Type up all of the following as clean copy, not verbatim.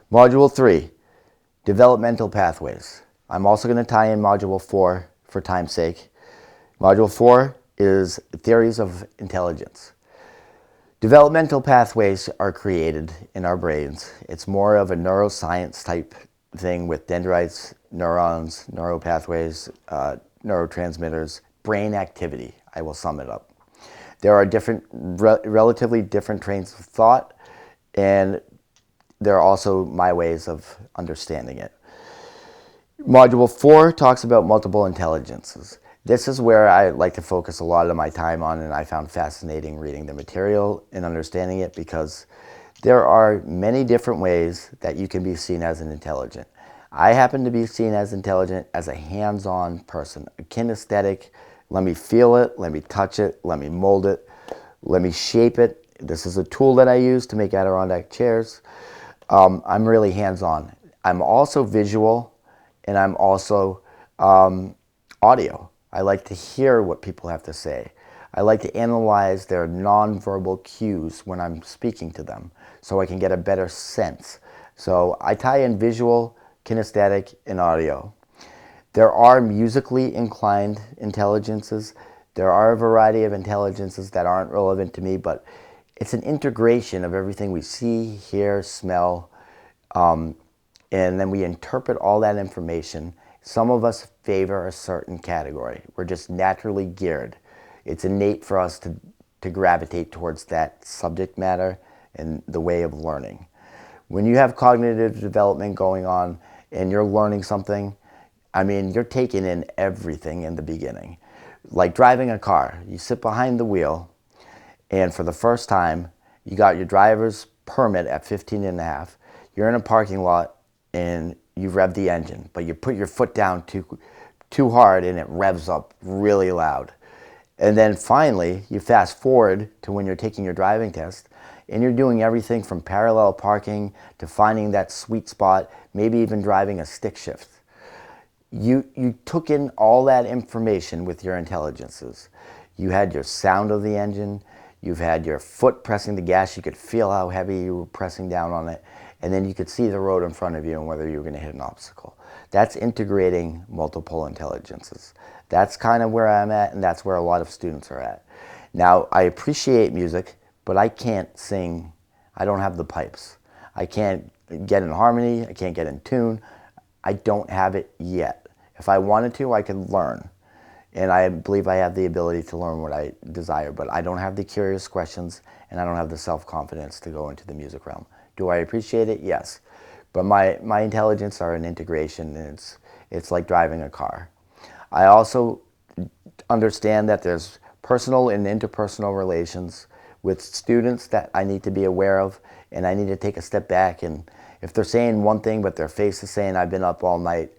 Module 3, developmental pathways. I'm also going to tie in Module 4 for time's sake. Module 4 is theories of intelligence. Developmental pathways are created in our brains. It's more of a neuroscience type thing with dendrites, neurons, neuropathways, neurotransmitters, brain activity. I will sum it up. There are relatively different trains of thought, and there are also my ways of understanding it. Module 4 talks about multiple intelligences. This is where I like to focus a lot of my time on, and I found fascinating reading the material and understanding it because there are many different ways that you can be seen as an intelligent. I happen to be seen as intelligent as a hands-on person, a kinesthetic. Let me feel it, let me touch it, let me mold it, let me shape it. This is a tool that I use to make Adirondack chairs. I'm really hands-on. I'm also visual, and I'm also audio. I like to hear what people have to say. I like to analyze their nonverbal cues when I'm speaking to them so I can get a better sense. So I tie in visual, kinesthetic, and audio. There are musically inclined intelligences. There are a variety of intelligences that aren't relevant to me, but it's an integration of everything we see, hear, smell, and then we interpret all that information. Some of us favor a certain category. We're just naturally geared. It's innate for us to gravitate towards that subject matter and the way of learning. When you have cognitive development going on and you're learning something, I mean, you're taking in everything in the beginning. Like driving a car, you sit behind the wheel, and for the first time, you got your driver's permit at 15 and a half. You're in a parking lot and you rev the engine, but you put your foot down too hard and it revs up really loud. And then finally, you fast forward to when you're taking your driving test and you're doing everything from parallel parking to finding that sweet spot, maybe even driving a stick shift. You took in all that information with your intelligences. You had your sound of the engine, you've had your foot pressing the gas, you could feel how heavy you were pressing down on it, and then you could see the road in front of you and whether you were going to hit an obstacle. That's integrating multiple intelligences. That's kind of where I'm at, and that's where a lot of students are at. Now, I appreciate music, but I can't sing. I don't have the pipes. I can't get in harmony, I can't get in tune. I don't have it yet. If I wanted to, I could learn. And I believe I have the ability to learn what I desire, but I don't have the curious questions and I don't have the self-confidence to go into the music realm. Do I appreciate it? Yes. But my intelligence are an integration, and it's like driving a car. I also understand that there's personal and interpersonal relations with students that I need to be aware of, and I need to take a step back, and if they're saying one thing but their face is saying I've been up all night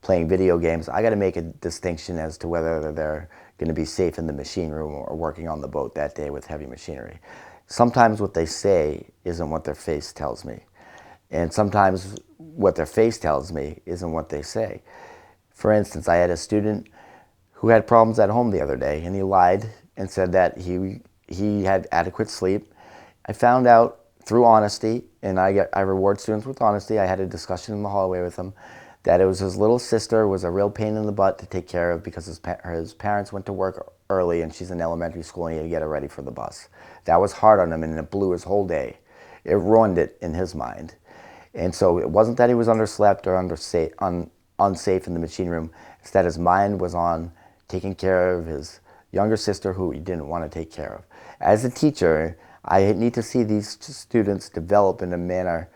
playing video games, I got to make a distinction as to whether they're going to be safe in the machine room or working on the boat that day with heavy machinery. Sometimes what they say isn't what their face tells me. And sometimes what their face tells me isn't what they say. For instance, I had a student who had problems at home the other day, and he lied and said that he had adequate sleep. I found out through honesty, and I reward students with honesty. I had a discussion in the hallway with him that it was his little sister was a real pain in the butt to take care of because his parents went to work early and she's in elementary school and he had to get her ready for the bus. That was hard on him, and it blew his whole day. It ruined it in his mind. And so it wasn't that he was underslept or unsafe in the machine room. It's that his mind was on taking care of his younger sister who he didn't want to take care of. As a teacher, I need to see these students develop in a manner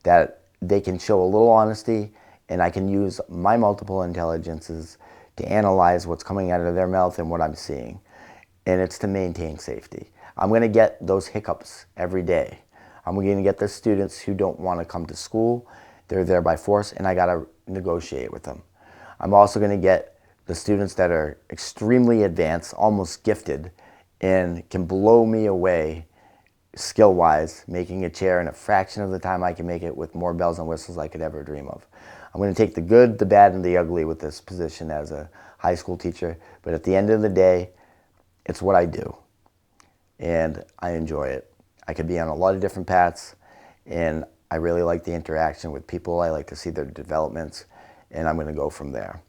that they can show a little honesty, and I can use my multiple intelligences to analyze what's coming out of their mouth and what I'm seeing. And it's to maintain safety. I'm going to get those hiccups every day. I'm going to get the students who don't want to come to school. They're there by force, and I got to negotiate with them. I'm also going to get the students that are extremely advanced, almost gifted, and can blow me away skill-wise, making a chair in a fraction of the time I can make it with more bells and whistles I could ever dream of. I'm going to take the good, the bad, and the ugly with this position as a high school teacher, but at the end of the day, it's what I do, and I enjoy it. I could be on a lot of different paths, and I really like the interaction with people. I like to see their developments, and I'm going to go from there.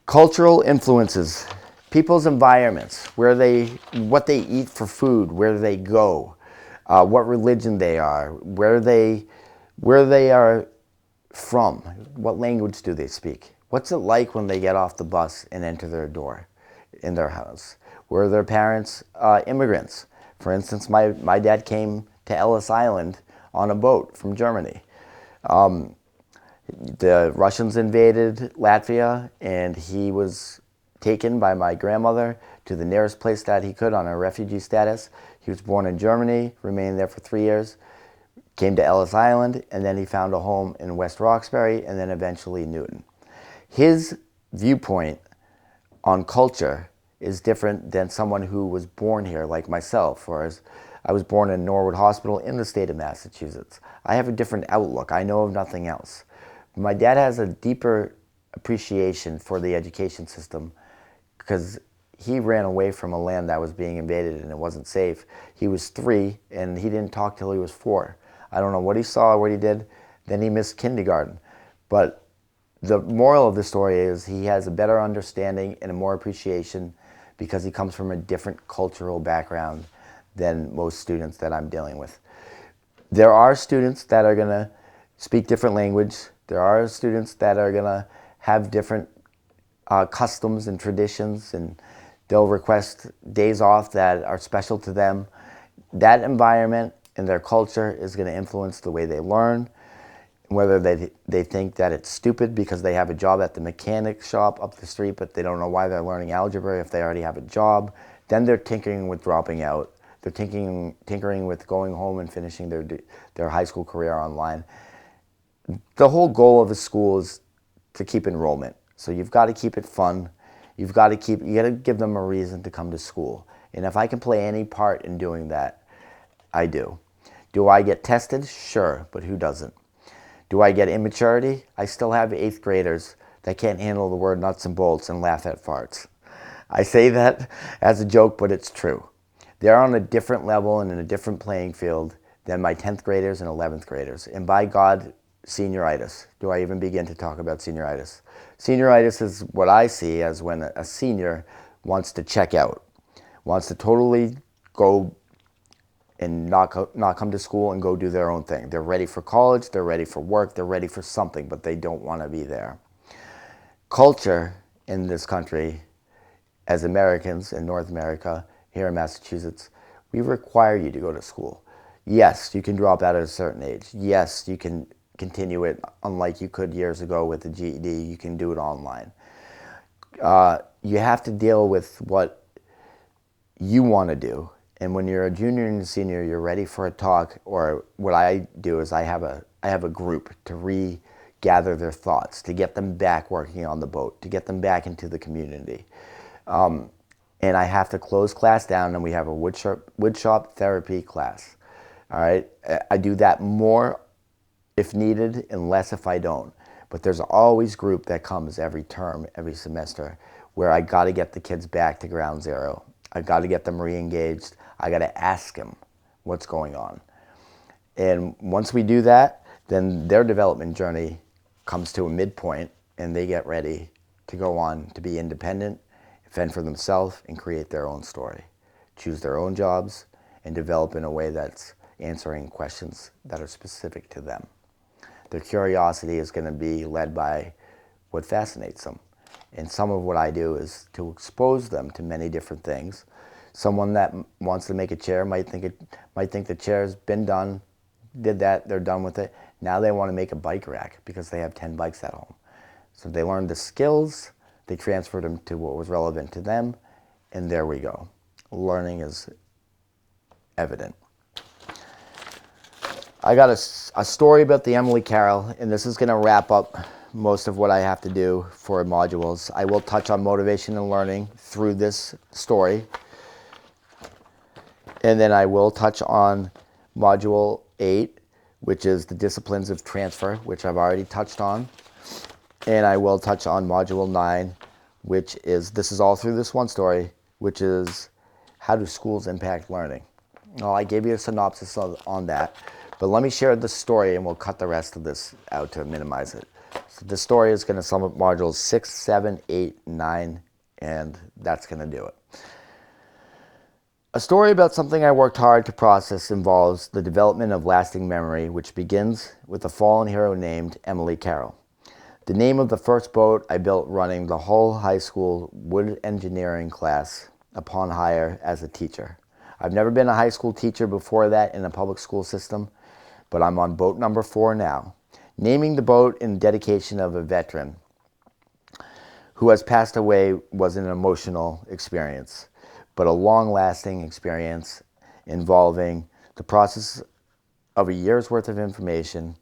Cultural influences, people's environments, what they eat for food, where they go, what religion they are, where they are from, what language do they speak, what's it like when they get off the bus and enter their door in their house, were their parents immigrants. For instance, my dad came to Ellis Island on a boat from Germany. The Russians invaded Latvia, and he was taken by my grandmother to the nearest place that he could on a refugee status. He was born in Germany, remained there for 3 years, came to Ellis Island, and then he found a home in West Roxbury, and then eventually Newton. His viewpoint on culture is different than someone who was born here, like myself, whereas I was born in Norwood Hospital in the state of Massachusetts. I have a different outlook. I know of nothing else. My dad has a deeper appreciation for the education system because he ran away from a land that was being invaded and it wasn't safe. He was 3 and he didn't talk till he was 4. I don't know what he saw or what he did. Then he missed kindergarten. But the moral of the story is he has a better understanding and a more appreciation because he comes from a different cultural background than most students that I'm dealing with. There are students that are going to speak different language. There are students that are going to have different customs and traditions, and they'll request days off that are special to them. That environment and their culture is going to influence the way they learn, whether they think that it's stupid because they have a job at the mechanic shop up the street, but they don't know why they're learning algebra if they already have a job. Then they're tinkering with dropping out. They're tinkering with going home and finishing their high school career online. The whole goal of a school is to keep enrollment. So you've got to keep it fun. You got to give them a reason to come to school. And if I can play any part in doing that, I do. Do I get tested? Sure, but who doesn't? Do I get immaturity? I still have 8th graders that can't handle the word nuts and bolts and laugh at farts. I say that as a joke, but it's true. They're on a different level and in a different playing field than my 10th graders and 11th graders. And by God, senioritis. Do I even begin to talk about senioritis? Senioritis is what I see as when a senior wants to check out, wants to totally go and not come to school and go do their own thing. They're ready for college, they're ready for work, they're ready for something, but they don't want to be there. Culture in this country, as Americans in North America, here in Massachusetts, we require you to go to school. Yes, you can drop out at a certain age. Yes, you can continue it unlike you could years ago with the GED. You can do it online. You have to deal with what you want to do. And when you're a junior and a senior, you're ready for a talk, or what I do is I have a group to regather their thoughts, to get them back working on the boat, to get them back into the community. And I have to close class down, and we have a woodshop therapy class. All right, I do that more if needed and less if I don't. But there's always group that comes every term, every semester, where I got to get the kids back to ground zero. I got to get them re-engaged. I got to ask them what's going on. And once we do that, then their development journey comes to a midpoint, and they get ready to go on to be independent, fend for themselves, and create their own story, choose their own jobs, and develop in a way that's answering questions that are specific to them. Their curiosity is going to be led by what fascinates them. And some of what I do is to expose them to many different things. Someone that wants to make a chair might think the chair's been done, did that, they're done with it. Now they want to make a bike rack because they have 10 bikes at home. So they learned the skills, they transferred them to what was relevant to them, and there we go. Learning is evident. I got a story about the Emily Carroll, and this is going to wrap up most of what I have to do for modules. I will touch on motivation and learning through this story, and then I will touch on module 8, which is the disciplines of transfer, which I've already touched on, and I will touch on module 9, which is, this is all through this one story, which is how do schools impact learning. Well, I gave you a synopsis on that, But let me share the story, and we'll cut the rest of this out to minimize it. So the story is going to sum up modules 6, 7, 8, 9, and that's going to do it. A story about something I worked hard to process involves the development of lasting memory, which begins with a fallen hero named Emily Carroll. The name of the first boat I built running the whole high school wood engineering class upon hire as a teacher. I've never been a high school teacher before that in a public school system, but I'm on boat number 4 now. Naming the boat in dedication of a veteran who has passed away was an emotional experience, but a long-lasting experience involving the process of a year's worth of information.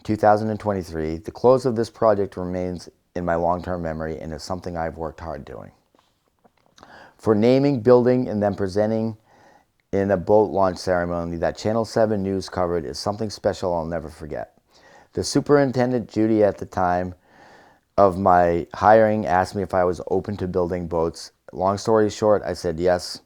2023, the close of this project remains in my long-term memory and is something I've worked hard doing. For naming, building, and then presenting in a boat launch ceremony that Channel 7 News covered is something special I'll never forget. The superintendent, Judy, at the time of my hiring asked me if I was open to building boats. Long story short, I said yes.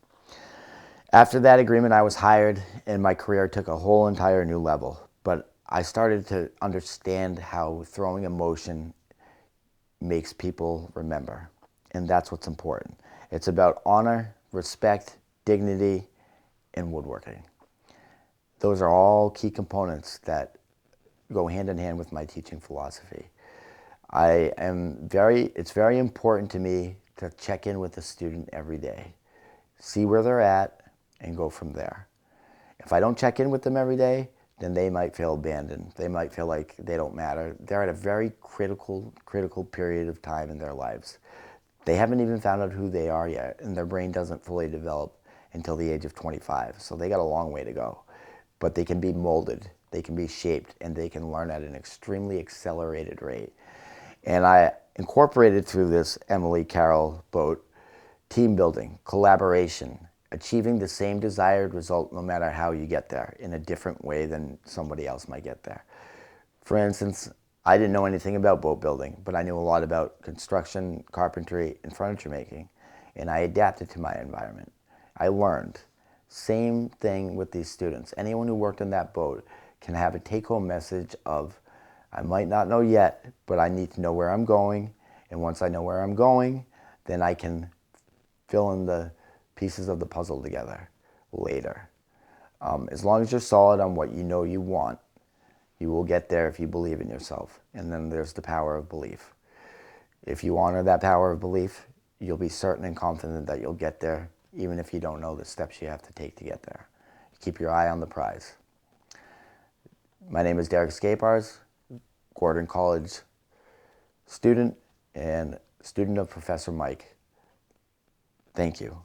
After that agreement, I was hired and my career took a whole entire new level. But I started to understand how throwing emotion makes people remember. And that's what's important. It's about honor, respect, dignity, and woodworking. Those are all key components that go hand in hand with my teaching philosophy. It's very important to me to check in with the student every day, see where they're at, and go from there. If I don't check in with them every day, then they might feel abandoned. They might feel like they don't matter. They're at a very critical period of time in their lives. They haven't even found out who they are yet, and their brain doesn't fully develop until the age of 25. So they got a long way to go. But they can be molded, they can be shaped, and they can learn at an extremely accelerated rate. And I incorporated through this Emily Carroll boat team building, collaboration, achieving the same desired result no matter how you get there in a different way than somebody else might get there. For instance, I didn't know anything about boat building, but I knew a lot about construction, carpentry, and furniture making, and I adapted to my environment. I learned. Same thing with these students. Anyone who worked in that boat can have a take-home message of, I might not know yet, but I need to know where I'm going, and once I know where I'm going, then I can fill in the pieces of the puzzle together later. As long as you're solid on what you know you want, you will get there if you believe in yourself. And then there's the power of belief. If you honor that power of belief, you'll be certain and confident that you'll get there, even if you don't know the steps you have to take to get there. Keep your eye on the prize. My name is Derek Skapars, Gordon College student and student of Professor Mike. Thank you.